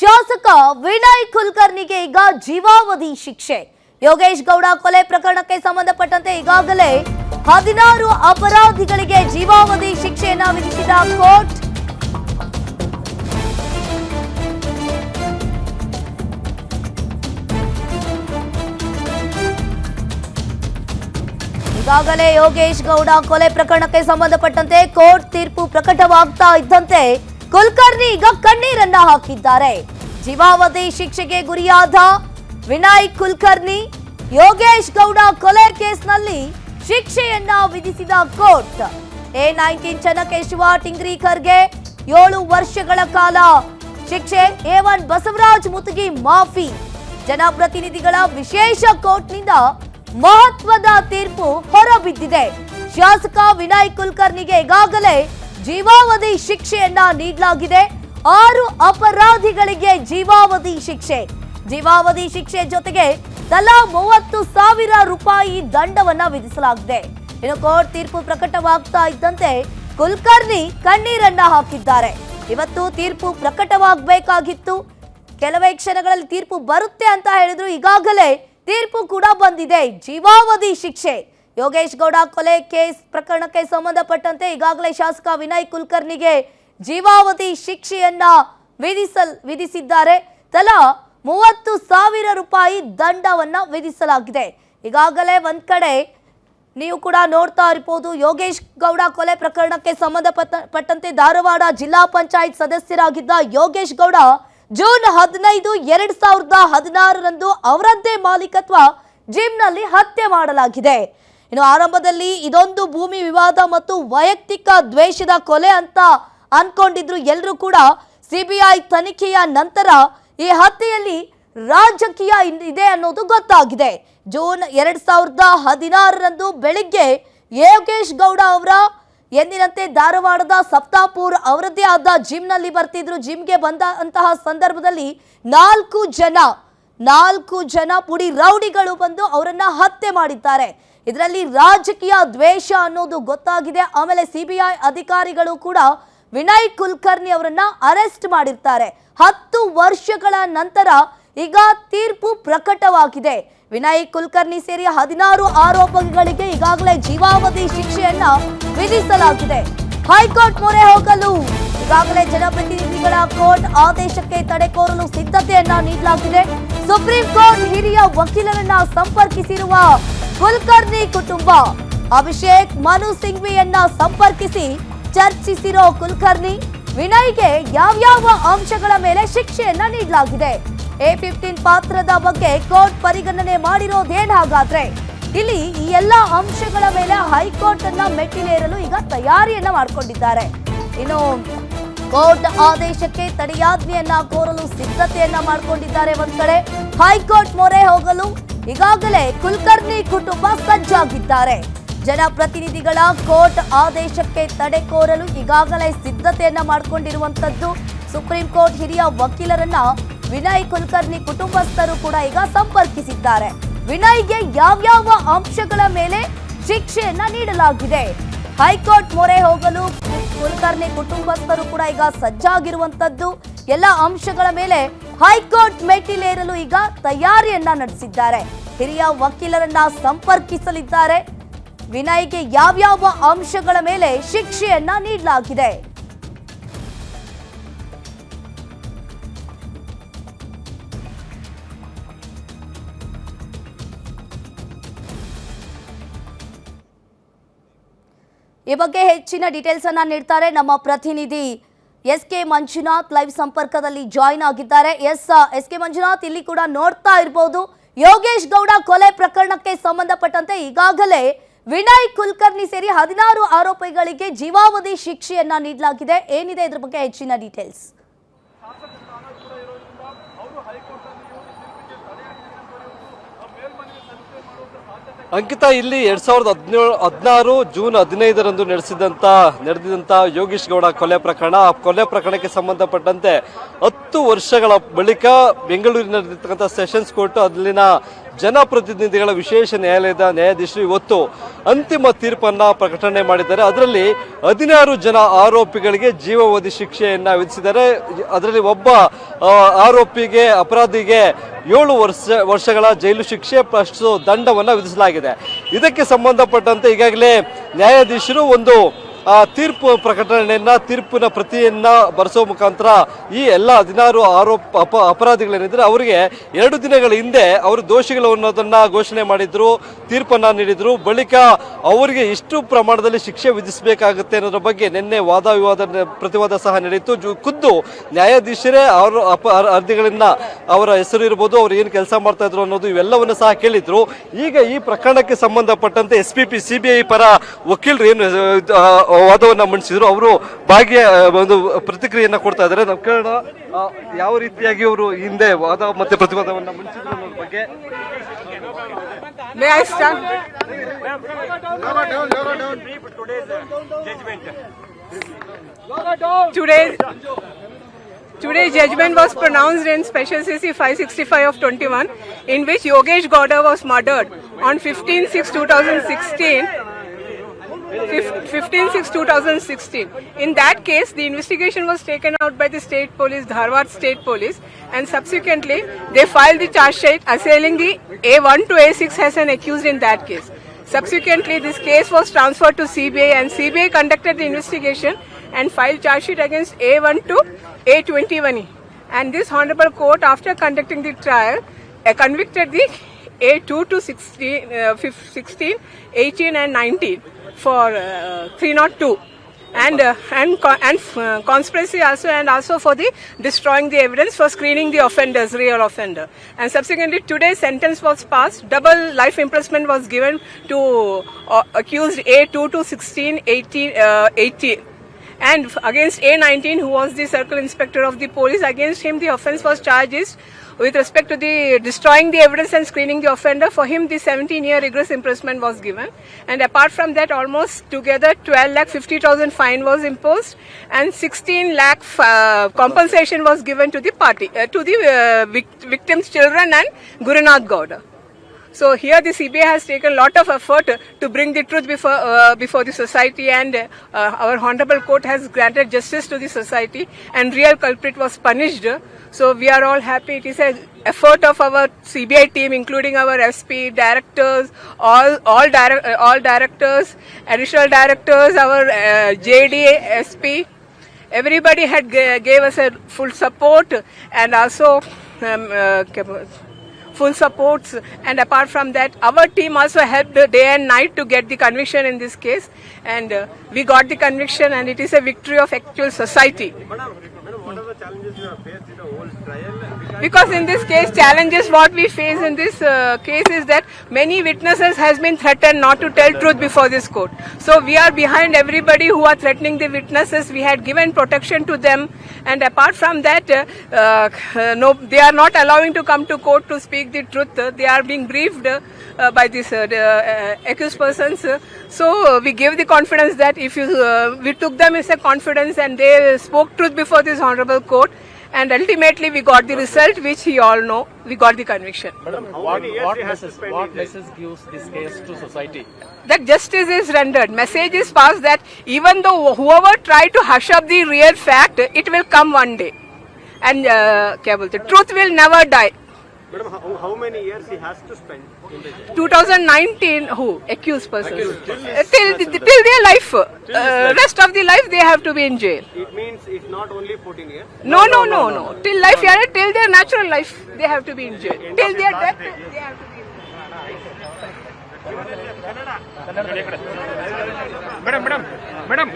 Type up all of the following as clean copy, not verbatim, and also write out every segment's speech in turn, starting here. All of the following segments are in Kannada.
ಶಾಸಕ ವಿನಯ್ ಕುಲಕರ್ಣಿಗೆ ಈಗ ಜೀವಾವಧಿ ಶಿಕ್ಷೆ. ಯೋಗೇಶ್ ಗೌಡ ಕೊಲೆ ಪ್ರಕರಣಕ್ಕೆ ಸಂಬಂಧಪಟ್ಟಂತೆ ಈಗಾಗಲೇ 16 ಅಪರಾಧಿಗಳಿಗೆ ಜೀವಾವಧಿ ಶಿಕ್ಷೆಯನ್ನ ವಿಧಿಸಿದ ಕೋರ್ಟ್. ಈಗಾಗಲೇ ಯೋಗೇಶ್ ಗೌಡ ಕೊಲೆ ಪ್ರಕರಣಕ್ಕೆ ಸಂಬಂಧಪಟ್ಟಂತೆ ಕೋರ್ಟ್ ತೀರ್ಪು ಪ್ರಕಟವಾಗ್ತಾ ಇದ್ದಂತೆ ಕುಲಕರ್ಣಿ ಈಗ ಕಣ್ಣೀರನ್ನ ಹಾಕಿದ್ದಾರೆ. ಜೀವಾವಧಿ ಶಿಕ್ಷೆಗೆ ಗುರಿಯಾದ ವಿನಯ್ ಕುಲಕರ್ಣಿ ಯೋಗೇಶ್ ಗೌಡ ಕೊಲೆ ಕೇಸ್ನಲ್ಲಿ ಶಿಕ್ಷೆಯನ್ನ ವಿಧಿಸಿದ ಕೋರ್ಟ್. A19 ಚನ್ನಕೇಶವ ಟಿಂಗ್ರಿಕರ್ಗೆ 7 ವರ್ಷಗಳ ಕಾಲ ಶಿಕ್ಷೆ. A1 ಬಸವರಾಜ್ ಮುತಗಿ ಮಾಫಿ. ಜನಪ್ರತಿನಿಧಿಗಳ ವಿಶೇಷ ಕೋರ್ಟ್ನಿಂದ ಮಹತ್ವದ ತೀರ್ಪು ಹೊರಬಿದ್ದಿದೆ. ಶಾಸಕ ವಿನಯ್ ಕುಲಕರ್ಣಿಗೆ ಈಗಾಗಲೇ ಜೀವಾವಧಿ ಶಿಕ್ಷೆಯನ್ನ ನೀಡಲಾಗಿದೆ. 6 ಅಪರಾಧಿಗಳಿಗೆ ಜೀವಾವಧಿ ಶಿಕ್ಷೆ. ಜೀವಾವಧಿ ಶಿಕ್ಷೆ ಜೊತೆಗೆ ತಲಾ 30,000 ರೂಪಾಯಿ ದಂಡವನ್ನ ವಿಧಿಸಲಾಗಿದೆ. ಇನ್ನು ಕೋರ್ಟ್ ತೀರ್ಪು ಪ್ರಕಟವಾಗ್ತಾ ಇದ್ದಂತೆ ಕುಲಕರ್ಣಿ ಕಣ್ಣೀರನ್ನ ಹಾಕಿದ್ದಾರೆ. ಇವತ್ತು ತೀರ್ಪು ಪ್ರಕಟವಾಗಬೇಕಾಗಿತ್ತು. ಕೆಲವೇ ಕ್ಷಣಗಳಲ್ಲಿ ತೀರ್ಪು ಬರುತ್ತೆ ಅಂತ ಹೇಳಿದ್ರು. ಈಗಾಗಲೇ ತೀರ್ಪು ಕೂಡ ಬಂದಿದೆ. ಜೀವಾವಧಿ ಶಿಕ್ಷೆ. ಯೋಗೇಶ್ ಗೌಡ ಕೊಲೆ ಕೇಸ್ ಪ್ರಕರಣಕ್ಕೆ ಸಂಬಂಧಪಟ್ಟಂತೆ ಈಗಾಗಲೇ ಶಾಸಕ ವಿನಯ್ ಕುಲಕರ್ಣಿಗೆ ಜೀವಾವಧಿ ಶಿಕ್ಷೆಯನ್ನ ವಿಧಿಸಿದ್ದಾರೆ. ತಲಾ 30,000 ರೂಪಾಯಿ ದಂಡವನ್ನ ವಿಧಿಸಲಾಗಿದೆ. ಈಗಾಗಲೇ ಒಂದ್ ಕಡೆ ನೀವು ಕೂಡ ನೋಡ್ತಾ ಇರಬಹುದು, ಯೋಗೇಶ್ ಗೌಡ ಕೊಲೆ ಪ್ರಕರಣಕ್ಕೆ ಸಂಬಂಧಪಟ್ಟಂತೆ ಧಾರವಾಡ ಜಿಲ್ಲಾ ಪಂಚಾಯತ್ ಸದಸ್ಯರಾಗಿದ್ದ ಯೋಗೇಶ್ ಗೌಡ ಜೂನ್ 15, 2016ರಂದು ಅವರದ್ದೇ ಮಾಲೀಕತ್ವ ಜಿಮ್ನಲ್ಲಿ ಹತ್ಯೆ ಮಾಡಲಾಗಿದೆ. ಇನ್ನು ಆರಂಭದಲ್ಲಿ ಇದೊಂದು ಭೂಮಿ ವಿವಾದ ಮತ್ತು ವೈಯಕ್ತಿಕ ದ್ವೇಷದ ಕೊಲೆ ಅಂತ ಅನ್ಕೊಂಡಿದ್ರು ಎಲ್ಲರೂ ಕೂಡ. ಸಿಬಿಐ ತನಿಖೆಯ ನಂತರ ಈ ಹತ್ಯೆಯಲ್ಲಿ ರಾಜಕೀಯ ಇದೆ ಅನ್ನೋದು ಗೊತ್ತಾಗಿದೆ. ಜೂನ್ 2016ರಂದು ಬೆಳಿಗ್ಗೆ ಯೋಗೇಶ್ ಗೌಡ ಅವರ ಎಂದಿನಂತೆ ಧಾರವಾಡದ ಸಪ್ತಾಪುರ್ ಅವರದ್ದೇ ಆದ ಜಿಮ್ನಲ್ಲಿ ಬರ್ತಿದ್ರು. ಜಿಮ್ಗೆ ಬಂದಂತಹ ಸಂದರ್ಭದಲ್ಲಿ 4 ಜನ ಪುಡಿ ರೌಡಿಗಳು ಬಂದು ಅವರನ್ನ ಹತ್ಯೆ ಮಾಡಿದ್ದಾರೆ. ಇದರಲ್ಲಿ ರಾಜಕೀಯ ದ್ವೇಷ ಅನ್ನೋದು ಗೊತ್ತಾಗಿದೆ. ಆಮೇಲೆ ಸಿಬಿಐ ಅಧಿಕಾರಿಗಳು ಕೂಡ ವಿನಯ್ ಕುಲಕರ್ಣಿ ಅವರನ್ನ ಅರೆಸ್ಟ್ ಮಾಡಿರ್ತಾರೆ. 10 ವರ್ಷಗಳ ನಂತರ ಈಗ ತೀರ್ಪು ಪ್ರಕಟವಾಗಿದೆ. ವಿನಯ್ ಕುಲಕರ್ಣಿ ಸೇರಿ 16 ಆರೋಪಿಗಳಿಗೆ ಈಗಾಗಲೇ ಜೀವಾವಧಿ ಶಿಕ್ಷೆಯನ್ನ ವಿಧಿಸಲಾಗಿದೆ. ಹೈಕೋರ್ಟ್ ಮೊರೆ ಹೋಗಲು ಈಗಾಗಲೇ ಜನಪ್ರತಿನಿಧಿಗಳ ಕೋರ್ಟ್ ಆದೇಶಕ್ಕೆ ತಡೆ ಕೋರಲು ಸಿದ್ಧತೆಯನ್ನ ನೀಡಲಾಗಿದೆ. ಸುಪ್ರೀಂ ಕೋರ್ಟ್ ಹಿರಿಯ ವಕೀಲರನ್ನ ಸಂಪರ್ಕಿಸಿರುವ ಕುಲಕರ್ಣಿ ಕುಟುಂಬ ಅಭಿಷೇಕ್ ಮನು ಸಿಂಘ್ವಿಯನ್ನ ಸಂಪರ್ಕಿಸಿ ಚರ್ಚಿಸಿರೋ ಕುಲಕರ್ಣಿ ವಿನಯ್ಗೆ ಯಾವ್ಯಾವ ಅಂಶಗಳ ಮೇಲೆ ಶಿಕ್ಷೆಯನ್ನ ನೀಡಲಾಗಿದೆ, A15 ಪಾತ್ರದ ಬಗ್ಗೆ ಕೋರ್ಟ್ ಪರಿಗಣನೆ ಮಾಡಿರೋದೇನ್ ಹಾಗಾದ್ರೆ? ಇಲ್ಲಿ ಈ ಎಲ್ಲ ಅಂಶಗಳ ಮೇಲೆ ಹೈಕೋರ್ಟ್ ಅನ್ನ ಮೆಟ್ಟಿಲೇರಲು ಈಗ ತಯಾರಿಯನ್ನ ಮಾಡಿಕೊಂಡಿದ್ದಾರೆ. ಇನ್ನು ಕೋರ್ಟ್ ಆದೇಶಕ್ಕೆ ತಡೆಯಾಜ್ಞೆಯನ್ನ ಕೋರಲು ಸಿದ್ಧತೆಯನ್ನ ಮಾಡಿಕೊಂಡಿದ್ದಾರೆ. ಒಂದ್ ಕಡೆ ಹೈಕೋರ್ಟ್ ಮೊರೆ ಹೋಗಲು ಈಗಾಗಲೇ ಕುಲಕರ್ಣಿ ಕುಟುಂಬ ಸಜ್ಜಾಗಿದ್ದಾರೆ. ಜನಪ್ರತಿನಿಧಿಗಳ ಕೋರ್ಟ್ ಆದೇಶಕ್ಕೆ ತಡೆ ಕೋರಲು ಈಗಾಗಲೇ ಸಿದ್ಧತೆಯನ್ನ ಮಾಡಿಕೊಂಡಿರುವಂತದ್ದು. ಸುಪ್ರೀಂ ಕೋರ್ಟ್ ಹಿರಿಯ ವಕೀಲರನ್ನ ವಿನಯ್ ಕುಲಕರ್ಣಿ ಕುಟುಂಬಸ್ಥರು ಕೂಡ ಈಗ ಸಂಪರ್ಕಿಸಿದ್ದಾರೆ. ವಿನಯ್ಗೆ ಯಾವ್ಯಾವ ಅಂಶಗಳ ಮೇಲೆ ಶಿಕ್ಷೆಯನ್ನ ನೀಡಲಾಗಿದೆ, ಹೈಕೋರ್ಟ್ ಮೊರೆ ಹೋಗಲು ಕುಲಕರ್ಣಿ ಕುಟುಂಬಸ್ಥರು ಕೂಡ ಈಗ ಸಜ್ಜಾಗಿರುವಂತದ್ದು. ಎಲ್ಲ ಅಂಶಗಳ ಮೇಲೆ ಹೈಕೋರ್ಟ್ ಮೆಟ್ಟಿಲೇರಲು ಈಗ ತಯಾರಿಯನ್ನ ನಡೆಸಿದ್ದಾರೆ. ಹಿರಿಯ ವಕೀಲರನ್ನ ಸಂಪರ್ಕಿಸಲಿದ್ದಾರೆ. ವಿನಯ್ಗೆ ಯಾವ್ಯಾವ ಅಂಶಗಳ ಮೇಲೆ ಶಿಕ್ಷೆಯನ್ನ ನೀಡಲಾಗಿದೆ. ಈ ಬಗ್ಗೆ ಹೆಚ್ಚಿನ ಡೀಟೇಲ್ಸ್ ಅನ್ನ ನೀಡ್ತಾರೆ ನಮ್ಮ ಪ್ರತಿನಿಧಿ SK ಮಂಜುನಾಥ್. ಲೈವ್ ಸಂಪರ್ಕದಲ್ಲಿ ಜಾಯಿನ್ ಆಗಿದ್ದಾರೆ. SK ಮಂಜುನಾಥ್, ಇಲ್ಲಿ ಕೂಡ ನೋಡ್ತಾ ಇರಬಹುದು, ಯೋಗೇಶ್ ಗೌಡ ಕೊಲೆ ಪ್ರಕರಣಕ್ಕೆ ಸಂಬಂಧಪಟ್ಟಂತೆ ಈಗಾಗಲೇ ವಿನಯ್ ಕುಲಕರ್ಣಿ ಸೇರಿ 16 ಆರೋಪಿಗಳಿಗೆ ಜೀವಾವಧಿ ಶಿಕ್ಷೆಯನ್ನ ನೀಡಲಾಗಿದೆ. ಏನಿದೆ ಇದ್ರ ಬಗ್ಗೆ ಹೆಚ್ಚಿನ ಡೀಟೇಲ್ಸ್? ಅಂಕಿತಾ, ಇಲ್ಲಿ 2016 ಜೂನ್ 15ರಂದು ನಡೆದಿದ್ದಂಥ ಯೋಗೇಶ್ ಗೌಡ ಕೊಲೆ ಪ್ರಕರಣಕ್ಕೆ ಸಂಬಂಧಪಟ್ಟಂತೆ 10 ವರ್ಷಗಳ ಬಳಿಕ ಬೆಂಗಳೂರಿನಲ್ಲಿರ್ತಕ್ಕಂಥ ಸೆಷನ್ಸ್ ಕೋರ್ಟ್ ಅಲ್ಲಿನ ಜನಪ್ರತಿನಿಧಿಗಳ ವಿಶೇಷ ನ್ಯಾಯಾಲಯದ ನ್ಯಾಯಾಧೀಶರು ಇವತ್ತು ಅಂತಿಮ ತೀರ್ಪನ್ನ ಪ್ರಕಟಣೆ ಮಾಡಿದ್ದಾರೆ. ಅದರಲ್ಲಿ 16 ಜನ ಆರೋಪಿಗಳಿಗೆ ಜೀವಾವಧಿ ಶಿಕ್ಷೆಯನ್ನ ವಿಧಿಸಿದ್ದಾರೆ. ಅದರಲ್ಲಿ ಒಬ್ಬ ಆರೋಪಿಗೆ ಅಪರಾಧಿಗೆ 7 ವರ್ಷಗಳ ಜೈಲು ಶಿಕ್ಷೆ ಪ್ಲಸ್ ದಂಡವನ್ನು ವಿಧಿಸಲಾಗಿದೆ. ಇದಕ್ಕೆ ಸಂಬಂಧಪಟ್ಟಂತೆ ಈಗಾಗಲೇ ನ್ಯಾಯಾಧೀಶರು ಒಂದು ತೀರ್ಪು ಪ್ರಕಟಣೆಯನ್ನ ತೀರ್ಪಿನ ಪ್ರತಿಯನ್ನ ಬರೆಸುವ ಮುಖಾಂತರ ಈ ಎಲ್ಲ 16 ಅಪರಾಧಿಗಳೇನಿದ್ರೆ ಅವರಿಗೆ 2 ದಿನಗಳ ಹಿಂದೆ ಅವರು ದೋಷಿಗಳು ಅನ್ನೋದನ್ನ ಘೋಷಣೆ ಮಾಡಿದ್ರು, ತೀರ್ಪನ್ನ ನೀಡಿದ್ರು. ಬಳಿಕ ಅವರಿಗೆ ಇಷ್ಟು ಪ್ರಮಾಣದಲ್ಲಿ ಶಿಕ್ಷೆ ವಿಧಿಸಬೇಕಾಗುತ್ತೆ ಅನ್ನೋದ್ರ ಬಗ್ಗೆ ನಿನ್ನೆ ವಾದ ವಿವಾದ ಪ್ರತಿವಾದ ಸಹ ನಡೆಯಿತು. ಖುದ್ದು ನ್ಯಾಯಾಧೀಶರೇ ಅರ್ಜಿಗಳನ್ನ ಅವರ ಹೆಸರು ಇರ್ಬೋದು, ಅವ್ರು ಏನು ಕೆಲಸ ಮಾಡ್ತಾ ಇದ್ರು ಅನ್ನೋದು ಇವೆಲ್ಲವನ್ನು ಸಹ ಕೇಳಿದ್ರು. ಈಗ ಈ ಪ್ರಕರಣಕ್ಕೆ ಸಂಬಂಧಪಟ್ಟಂತೆ SPP CBI ಪರ ವಕೀಲರು ಏನು ವಾದವನ್ನ ಮಂಡಿಸಿದ್ರು, ಅವರು ಒಂದು ಪ್ರತಿಕ್ರಿಯೆಯನ್ನ ಕೊಡ್ತಾ ಇದ್ದಾರೆ. ನಾವು ಕೇಳೋಣ ಯಾವ ರೀತಿಯಾಗಿ ಅವರು ಹಿಂದೆ ವಾದ ಮತ್ತೆ ಪ್ರತಿವಾದವನ್ನ ಮಂಡಿಸಿದ್ರು ಅನ್ನೋದ್ರ ಬಗ್ಗೆ. Today's judgment was pronounced in Special CC 565 of 21, in which Yogesh Gowda was murdered on 15/6/2016. 15/6/2016. In that case, the investigation was taken out by the state police, Dharwad State Police, and subsequently they filed the charge sheet assailing the A1 to A6 as an accused in that case. Subsequently, this case was transferred to CBI, and CBI conducted the investigation and filed charge sheet against A1 to A21. And this honorable court, after conducting the trial, convicted the A2 to 16, 18 and 19 for 302 and conspiracy also, and also for the destroying the evidence for screening the offenders, real offender. And subsequently today's sentence was passed. Double life imprisonment was given to accused A2 to 16, 18. And against A19, who was the circle inspector of the police, against him the offence was charged with respect to the destroying the evidence and screening the offender. For him, the 17-year rigorous imprisonment was given. And apart from that, almost together 12,50,000 fine was imposed, and 16 lakh compensation was given to the party, to the victims' children and Gurunath Gowda. So here the CBI has taken a lot of effort to bring the truth before the society, and our honorable court has granted justice to the society, and real culprit was punished. So we are all happy. It is an effort of our CBI team, including our SP, directors, all directors, additional directors, our JD, SP. Everybody had gave us a full support, and also full supports, and apart from that, our team also helped day and night to get the conviction in this case, and we got the conviction, and it is a victory of actual society. Madam, what are the challenges you have faced in the whole trial? Because in this case, challenges what we face in this case is that many witnesses has been threatened not to tell truth before this court. So we are behind everybody who are threatening the witnesses. We had given protection to them, and apart from that, no, they are not allowing to come to court to speak the truth. They are being briefed by these accused persons. So we gave the confidence that if you, we took them as a confidence, and they spoke truth before this honorable court. And ultimately, we got the result, which you all know. We got the conviction. Madam, what message gives this case to society? That justice is rendered. Message is passed that even though whoever tried to hush up the real fact, it will come one day. And the truth will never die. Madam, how many years he has to spend in the jail? 2019, who? Accused persons. Till their life. Rest of the life, they have to be in jail. It means it's not only 14 years? No. Till life, till their natural life, they have to be in jail. Till their death, they have to be in Madam,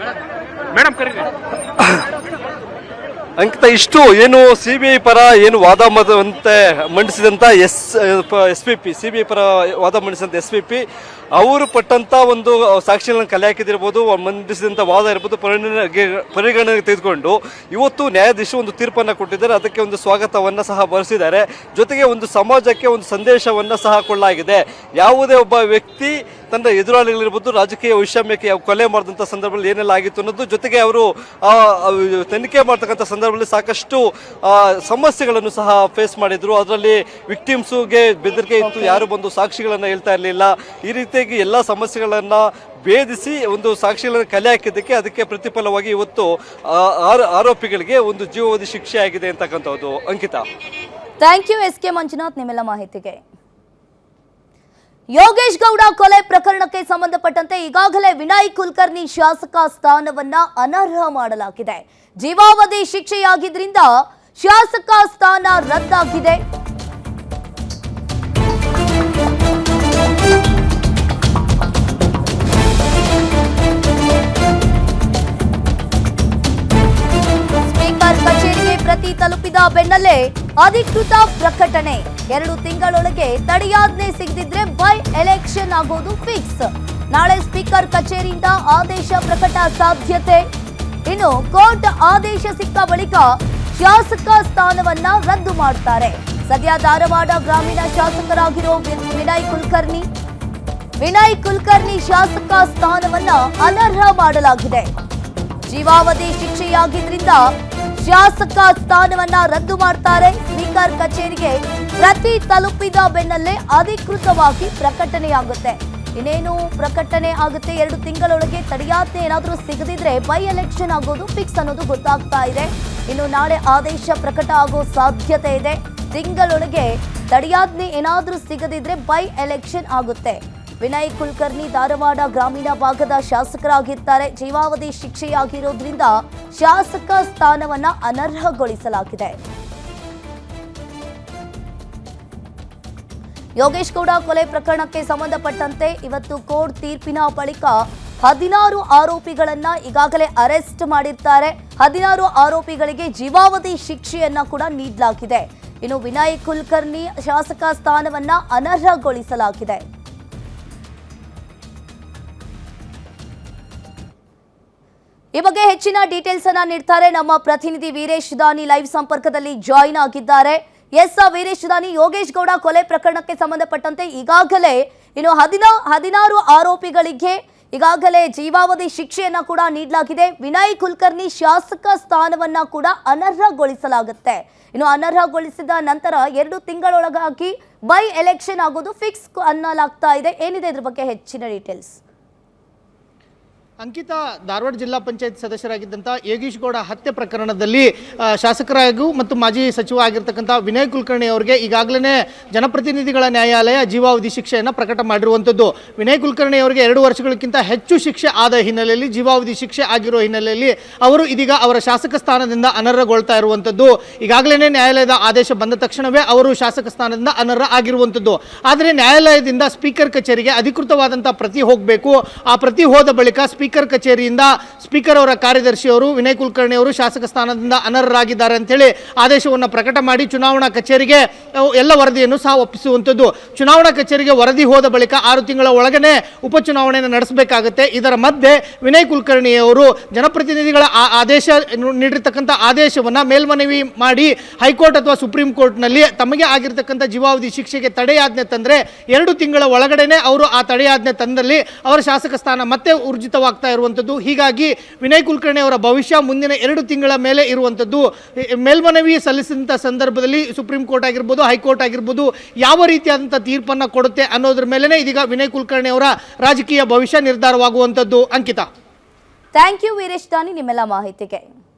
ಅಂಕಿತ, ಇಷ್ಟು ಏನು CBI ಪರ ಏನು ವಾದ ಮಂಡಿಸಿದಂತ SPP, CBI ಪರ ವಾದ ಮಂಡಿಸಿದಂತ SPP ಅವರು ಪಟ್ಟಂತ ಒಂದು ಸಾಕ್ಷಿಗಳನ್ನು ಕಲೆ ಹಾಕಿದಿರ್ಬೋದು, ಮಂಡಿಸಿದಂತ ವಾದ ಇರ್ಬೋದು, ಪರಿಗಣನೆಗೆ ತೆಗೆದುಕೊಂಡು ಇವತ್ತು ನ್ಯಾಯಾಧೀಶರು ಒಂದು ತೀರ್ಪನ್ನು ಕೊಟ್ಟಿದ್ದಾರೆ. ಅದಕ್ಕೆ ಒಂದು ಸ್ವಾಗತವನ್ನ ಸಹ ಬರೆಸಿದ್ದಾರೆ. ಜೊತೆಗೆ ಒಂದು ಸಮಾಜಕ್ಕೆ ಒಂದು ಸಂದೇಶವನ್ನ ಸಹ ಕೊಳ್ಳಲಾಗಿದೆ. ಯಾವುದೇ ಒಬ್ಬ ವ್ಯಕ್ತಿ ತನ್ನ ಎದುರಾಳಿಗಳಿರ್ಬೋದು, ರಾಜಕೀಯ ವೈಷಮ್ಯಕ್ಕೆ ಕೊಲೆ ಮಾಡಿದಂಥ ಸಂದರ್ಭದಲ್ಲಿ ಏನೆಲ್ಲ ಆಗಿತ್ತು ಅನ್ನೋದು, ಜೊತೆಗೆ ಅವರು ತನಿಖೆ ಮಾಡ್ತಕ್ಕಂಥ ಸಂದರ್ಭ ಸಂದರ್ಭದಲ್ಲಿ ಸಾಕಷ್ಟು ಸಮಸ್ಯೆಗಳನ್ನು ಸಹ ಫೇಸ್ ಮಾಡಿದ್ರು. ಅದರಲ್ಲಿ ವಿಕ್ಟಿಮ್ಸ್ಗೆ ಬೆದರಿಕೆ ಇತ್ತು, ಯಾರು ಬಂದು ಸಾಕ್ಷಿಗಳನ್ನು ಹೇಳ್ತಾ ಇರಲಿಲ್ಲ. ಈ ರೀತಿಯಾಗಿ ಎಲ್ಲ ಸಮಸ್ಯೆಗಳನ್ನು ಭೇದಿಸಿ ಒಂದು ಸಾಕ್ಷಿಗಳನ್ನು ಕಲೆ ಹಾಕಿದ್ದಕ್ಕೆ ಅದಕ್ಕೆ ಪ್ರತಿಫಲವಾಗಿ ಇವತ್ತು ಆರೋಪಿಗಳಿಗೆ ಒಂದು ಜೀವಾವಧಿ ಶಿಕ್ಷೆ ಆಗಿದೆ ಅಂತಕ್ಕಂಥದ್ದು. Ankita, thank you S K Manjunath ನಿಮ್ಮೆಲ್ಲ ಮಾಹಿತಿಗೆ. ಯೋಗೇಶ್ ಗೌಡ ಕೊಲೆ ಪ್ರಕರಣಕ್ಕೆ ಸಂಬಂಧಪಟ್ಟಂತೆ ಈಗಾಗಲೇ ವಿನಯ್ ಕುಲಕರ್ಣಿ ಶಾಸಕ ಸ್ಥಾನವನ್ನ ಅನರ್ಹ ಮಾಡಲಾಗಿದೆ. ಜೀವಾವಧಿ ಶಿಕ್ಷೆಯಾಗಿದ್ರಿಂದ ಶಾಸಕ ಸ್ಥಾನ ರದ್ದಾಗಿದೆ. ಸ್ಪೀಕರ್ ಕಚೇರಿಗೆ ಪ್ರತಿ ತಲುಪಿದ ಬೆನ್ನಲ್ಲೇ ಅಧಿಕೃತ ಪ್ರಕಟಣೆ. 2 ತಿಂಗಳೊಳಗೆ ತಡೆಯಾಜ್ಞೆ ಸಿಗದಿದ್ರೆ ಬೈ ಎಲೆಕ್ಷನ್ ಆಗೋದು ಫಿಕ್ಸ್. ನಾಳೆ ಸ್ಪೀಕರ್ ಕಚೇರಿಯಿಂದ ಆದೇಶ ಪ್ರಕಟ ಸಾಧ್ಯತೆ. ಇನ್ನು ಕೋರ್ಟ್ ಆದೇಶ ಸಿಕ್ಕ ಬಳಿಕ ಶಾಸಕ ಸ್ಥಾನವನ್ನ ರದ್ದು ಮಾಡ್ತಾರೆ. ಸದ್ಯ ಧಾರವಾಡ ಗ್ರಾಮೀಣ ಶಾಸಕರಾಗಿರೋ ವಿನಯ್ ಕುಲಕರ್ಣಿ ಶಾಸಕ ಸ್ಥಾನವನ್ನ ಅನರ್ಹ ಮಾಡಲಾಗಿದೆ. ಜೀವಾವಧಿ ಶಿಕ್ಷೆಯಾಗಿದ್ರಿಂದ ಶಾಸಕ ಸ್ಥಾನವನ್ನ ರದ್ದು ಮಾಡ್ತಾರೆ. ಸ್ಪೀಕರ್ ಕಚೇರಿಗೆ ಪ್ರತಿ ತಲುಪಿದ ಬೆನ್ನಲ್ಲೇ ಅಧಿಕೃತವಾಗಿ ಪ್ರಕಟಣೆಯಾಗುತ್ತೆ. ಇನ್ನೇನು ಪ್ರಕಟಣೆ ಆಗುತ್ತೆ. 2 ತಿಂಗಳೊಳಗೆ ತಡೆಯಾಜ್ಞೆ ಏನಾದರೂ ಸಿಗದಿದ್ರೆ ಬೈ ಎಲೆಕ್ಷನ್ ಆಗೋದು ಫಿಕ್ಸ್ ಅನ್ನೋದು ಗೊತ್ತಾಗ್ತಾ ಇದೆ. ಇನ್ನು ನಾಳೆ ಆದೇಶ ಪ್ರಕಟ ಆಗೋ ಸಾಧ್ಯತೆ ಇದೆ. ತಿಂಗಳೊಳಗೆ ತಡೆಯಾಜ್ಞೆ ಏನಾದರೂ ಸಿಗದಿದ್ರೆ ಬೈ ಎಲೆಕ್ಷನ್ ಆಗುತ್ತೆ. ವಿನಯ್ ಕುಲಕರ್ಣಿ ಧಾರವಾಡ ಗ್ರಾಮೀಣ ಭಾಗದ ಶಾಸಕರಾಗಿರ್ತಾರೆ. ಜೀವಾವಧಿ ಶಿಕ್ಷೆಯಾಗಿರೋದ್ರಿಂದ ಶಾಸಕ ಸ್ಥಾನವನ್ನ ಅನರ್ಹಗೊಳಿಸಲಾಗಿದೆ. ಯೋಗೇಶ್ ಗೌಡ ಕೊಲೆ ಪ್ರಕರಣಕ್ಕೆ ಸಂಬಂಧಪಟ್ಟಂತೆ ಇವತ್ತು ಕೋರ್ಟ್ ತೀರ್ಪಿನ ಬಳಿಕ 16 ಆರೋಪಿಗಳನ್ನ ಈಗಾಗಲೇ ಅರೆಸ್ಟ್ ಮಾಡಿರ್ತಾರೆ. 16 ಆರೋಪಿಗಳಿಗೆ ಜೀವಾವಧಿ ಶಿಕ್ಷೆಯನ್ನ ಕೂಡ ನೀಡಲಾಗಿದೆ. ಇನ್ನು ವಿನಯ್ ಕುಲಕರ್ಣಿ ಶಾಸಕ ಸ್ಥಾನವನ್ನ ಅನರ್ಹಗೊಳಿಸಲಾಗಿದೆ. ಈ ಬಗ್ಗೆ ಹೆಚ್ಚಿನ ಡೀಟೇಲ್ಸ್ ಅನ್ನ ನೀಡ್ತಾರೆ ನಮ್ಮ ಪ್ರತಿನಿಧಿ ವೀರೇಶ್ ದಾನಿ ಲೈವ್ ಸಂಪರ್ಕದಲ್ಲಿ ಜಾಯಿನ್ ಆಗಿದ್ದಾರೆ. ಎಸ್ ವೀರೇಶ್ ದಾನಿ, ಯೋಗೇಶ್ ಗೌಡ ಕೊಲೆ ಪ್ರಕರಣಕ್ಕೆ ಸಂಬಂಧಪಟ್ಟಂತೆ ಈಗಾಗಲೇ 16 ಆರೋಪಿಗಳಿಗೆ ಈಗಾಗಲೇ ಜೀವಾವಧಿ ಶಿಕ್ಷೆಯನ್ನ ಕೂಡ ನೀಡಲಾಗಿದೆ. ವಿನಯ್ ಕುಲಕರ್ಣಿ ಶಾಸಕ ಸ್ಥಾನವನ್ನ ಕೂಡ ಅನರ್ಹಗೊಳಿಸಲಾಗುತ್ತೆ. ಇನ್ನು ಅನರ್ಹಗೊಳಿಸಿದ ನಂತರ 2 ತಿಂಗಳೊಳಗಾಗಿ ಬೈ ಎಲೆಕ್ಷನ್ ಆಗೋದು ಫಿಕ್ಸ್ ಅನ್ನಲಾಗ್ತಾ ಇದೆ. ಏನಿದೆ ಇದ್ರ ಬಗ್ಗೆ ಹೆಚ್ಚಿನ ಡೀಟೇಲ್ಸ್? ಅಂಕಿತಾ, ಧಾರವಾಡ ಜಿಲ್ಲಾ ಪಂಚಾಯತ್ ಸದಸ್ಯರಾಗಿದ್ದಂಥ ಯೋಗೇಶ್ ಗೌಡ ಹತ್ಯೆ ಪ್ರಕರಣದಲ್ಲಿ ಶಾಸಕರಾಗೂ ಮತ್ತು ಮಾಜಿ ಸಚಿವ ಆಗಿರ್ತಕ್ಕಂಥ ವಿನಯ್ ಕುಲಕರ್ಣಿ ಅವರಿಗೆ ಈಗಾಗಲೇ ಜನಪ್ರತಿನಿಧಿಗಳ ನ್ಯಾಯಾಲಯ ಜೀವಾವಧಿ ಶಿಕ್ಷೆಯನ್ನು ಪ್ರಕಟ ಮಾಡಿರುವಂಥದ್ದು. ವಿನಯ್ ಕುಲಕರ್ಣಿ ಅವರಿಗೆ 2 ವರ್ಷಗಳಕ್ಕಿಂತ ಹೆಚ್ಚು ಶಿಕ್ಷೆ ಆದ ಹಿನ್ನೆಲೆಯಲ್ಲಿ, ಜೀವಾವಧಿ ಶಿಕ್ಷೆ ಆಗಿರೋ ಹಿನ್ನೆಲೆಯಲ್ಲಿ ಅವರು ಇದೀಗ ಅವರ ಶಾಸಕ ಸ್ಥಾನದಿಂದ ಅನರ್ಹಗೊಳ್ತಾ ಇರುವಂಥದ್ದು. ಈಗಾಗಲೇ ನ್ಯಾಯಾಲಯದ ಆದೇಶ ಬಂದ ತಕ್ಷಣವೇ ಅವರು ಶಾಸಕ ಸ್ಥಾನದಿಂದ ಅನರ್ಹ ಆಗಿರುವಂಥದ್ದು. ಆದರೆ ನ್ಯಾಯಾಲಯದಿಂದ ಸ್ಪೀಕರ್ ಕಚೇರಿಗೆ ಅಧಿಕೃತವಾದಂಥ ಪ್ರತಿ ಹೋಗಬೇಕು. ಆ ಪ್ರತಿ ಹೋದ ಬಳಿಕ ಸ್ಪೀಕರ್ ಕಚೇರಿಯಿಂದ ಸ್ಪೀಕರ್ ಅವರ ಕಾರ್ಯದರ್ಶಿಯವರು ವಿನಯ್ ಕುಲಕರ್ಣಿ ಅವರು ಶಾಸಕ ಸ್ಥಾನದಿಂದ ಅನರ್ಹರಾಗಿದ್ದಾರೆ ಅಂತೇಳಿ ಆದೇಶವನ್ನು ಪ್ರಕಟ ಮಾಡಿ ಚುನಾವಣಾ ಕಚೇರಿಗೆ ಎಲ್ಲ ವರದಿಯನ್ನು ಸಹ ಒಪ್ಪಿಸುವಂಥದ್ದು. ಚುನಾವಣಾ ಕಚೇರಿಗೆ ವರದಿ ಹೋದ ಬಳಿಕ 6 ತಿಂಗಳ ಒಳಗನೆ ಉಪಚುನಾವಣೆಯನ್ನು ನಡೆಸಬೇಕಾಗುತ್ತೆ. ಇದರ ಮಧ್ಯೆ ವಿನಯ್ ಕುಲಕರ್ಣಿ ಅವರು ಜನಪ್ರತಿನಿಧಿಗಳ ಆದೇಶ ನೀಡಿರ್ತಕ್ಕಂಥ ಆದೇಶವನ್ನು ಮೇಲ್ಮನವಿ ಮಾಡಿ ಹೈಕೋರ್ಟ್ ಅಥವಾ ಸುಪ್ರೀಂ ಕೋರ್ಟ್ನಲ್ಲಿ ತಮಗೆ ಆಗಿರ್ತಕ್ಕಂಥ ಜೀವಾವಧಿ ಶಿಕ್ಷೆಗೆ ತಡೆಯಾಜ್ಞೆ ತಂದರೆ 2 ತಿಂಗಳ ಒಳಗಡೆನೆ ಅವರು ಆ ತಡೆಯಾಜ್ಞೆ ತಂದಲ್ಲಿ ಅವರ ಶಾಸಕ ಸ್ಥಾನ ಮತ್ತೆ ಊರ್ಜಿತವಾಗ್ತಾ ಇರುವಂಥದ್ದು. ಹೀಗಾಗಿ ವಿನಯ್ ಕುಲಕರ್ಣಿ ಅವರ ಭವಿಷ್ಯ ಮುಂದಿನ 2 ತಿಂಗಳ ಮೇಲೆ ಇರುವಂಥದ್ದು. ಮೇಲ್ಮನವಿ ಸಲ್ಲಿಸಿದಂಥ ಸಂದರ್ಭದಲ್ಲಿ ಸುಪ್ರೀಂ ಕೋರ್ಟ್ ಆಗಿರ್ಬೋದು, ಹೈಕೋರ್ಟ್ ಆಗಿರ್ಬೋದು ಯಾವ ರೀತಿಯಾದಂಥ ತೀರ್ಪನ್ನು ಕೊಡುತ್ತೆ ಅನ್ನೋದ್ರ ಮೇಲೆನೇ ಇದೀಗ ವಿನಯ್ ಕುಲಕರ್ಣಿ ಅವರ ರಾಜಕೀಯ ಭವಿಷ್ಯ ನಿರ್ಧಾರವಾಗುವಂಥದ್ದು. ಅಂಕಿತಾ, ಥ್ಯಾಂಕ್ ಯು ವೀರೇಶ್ ದಾನಿ ನಿಮ್ಮೆಲ್ಲ ಮಾಹಿತಿಗೆ.